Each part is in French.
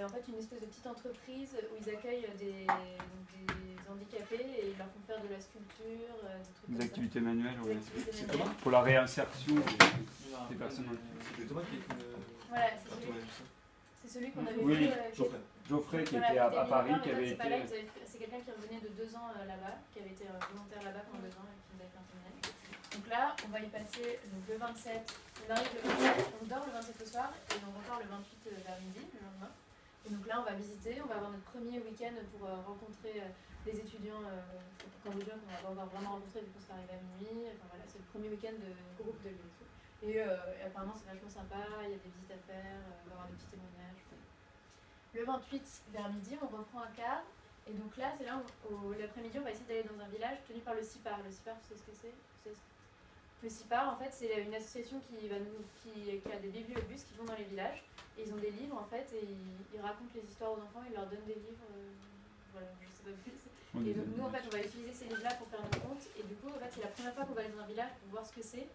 en fait une espèce de petite entreprise où ils accueillent des handicapés et ils leur font faire de la sculpture, des trucs Des comme activités manuelles, ça. oui. Des activités C'est manuelles. comment Pour la réinsertion des personnes. C'est Thomas qui a écrit le. Voilà, c'est celui qu'on avait Oui, vu. Geoffrey qui Voilà, était à Peter Paris, Miliband, qui mais avait c'est pas là, été. c'est quelqu'un qui revenait de 2 ans là-bas, qui avait été volontaire là-bas pendant 2 ans et qui nous avait fait un témoignage. Donc là, on va y passer donc, le 27, on arrive le 27, on dort le 27 au soir et on repart le 28 vers midi, le lendemain. Et donc là, on va visiter, on va avoir notre premier week-end pour rencontrer les étudiants cambodgiens qu'on va avoir vraiment rencontrés vu qu'on serait arrivé à minuit. Enfin voilà, c'est le premier week-end de groupe de l'île. Et apparemment, c'est vachement sympa, il y a des visites à faire, on va avoir des petits témoignages. Le 28 vers midi, on reprend un car. Et donc là, c'est là où l'après-midi, on va essayer d'aller dans un village tenu par le CIPAR. Le CIPAR, tu sais ce que c'est? Le CIPAR, en fait, c'est une association qui a des bibliobus qui vont dans les villages. Et ils ont des livres, en fait, et ils racontent les histoires aux enfants, ils leur donnent des livres. Voilà, je sais pas plus. Et donc nous, en fait, on va utiliser ces livres-là pour faire nos comptes. Et du coup, en fait, c'est la première fois qu'on va aller dans un village pour voir ce que c'est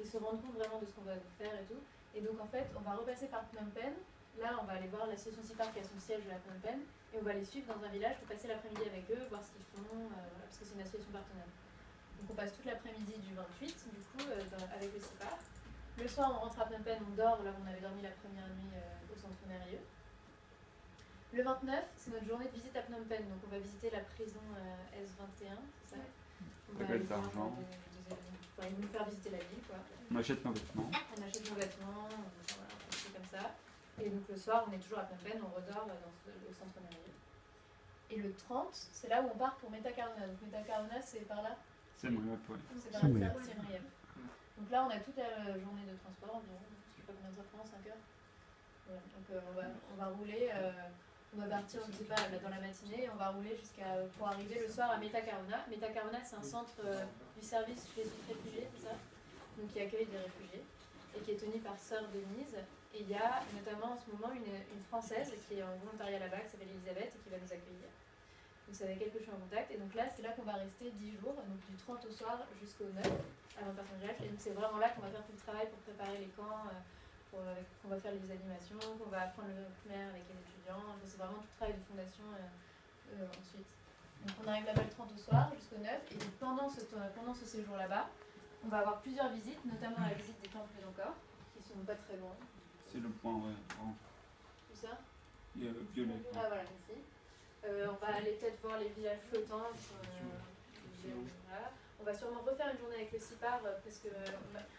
et se rendre compte vraiment de ce qu'on va faire et tout. Et donc, en fait, on va repasser par Phnom Penh. Là, on va aller voir l'association CIPAR qui a son siège à Phnom Penh. Et on va les suivre dans un village pour passer l'après-midi avec eux, voir ce qu'ils font, voilà, parce que c'est une association partenaire. Donc on passe toute l'après-midi du 28, du coup, avec le CIPAR. Le soir, on rentre à Phnom Penh, on dort, là où on avait dormi la première nuit au centre Mérieux. Le 29, c'est notre journée de visite à Phnom Penh, donc on va visiter la prison S21, c'est ça? On va aller voir ils vont nous faire visiter la ville, quoi. On achète nos vêtements. On achète nos vêtements, voilà, c'est comme ça. Et donc le soir, on est toujours à Phnom Penh, on redort au centre Mérieux. Et le 30, c'est là où on part pour Metacarona. Donc Metacarona, c'est par là? C'est mon ouais. C'est par là, c'est Siem Reap. Donc là, on a toute la journée de transport environ. Je sais pas combien de temps ça prend, 5 heures. Voilà. Donc on va rouler, on va partir, je sais pas, là, dans la matinée, et on va rouler pour arriver le soir à Metacarona. Metacarona, c'est un centre du service chez les réfugiés, c'est ça? Donc qui accueille des réfugiés et qui est tenu par Sœur Denise. Et il y a notamment en ce moment une Française qui est en volontariat là-bas, qui s'appelle Elisabeth, et qui va nous accueillir. Donc c'est avec elle que je suis en contact. Et donc là, c'est là qu'on va rester 10 jours, donc du 30 au soir jusqu'au 9, avant de partir en village. Et donc c'est vraiment là qu'on va faire tout le travail pour préparer les camps, qu'on va faire les animations, qu'on va apprendre le primaire avec les étudiants. C'est vraiment tout le travail de fondation ensuite. Donc on arrive là-bas le 30 au soir jusqu'au 9. Et donc pendant ce séjour là-bas, on va avoir plusieurs visites, notamment la visite des temples d'Angkor, qui sont pas très loin. C'est le point, ouais. Tout ça? Il y a le violet. Ah voilà, ici. On va aller peut-être voir les villages flottants. Voilà. On va sûrement refaire une journée avec le CIPAR parce que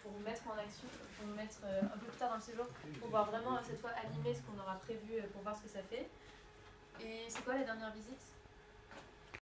pour nous mettre en action, pour nous mettre un peu plus tard dans le séjour, pour voir vraiment cette fois animer ce qu'on aura prévu pour voir ce que ça fait. Et c'est quoi la dernière visite?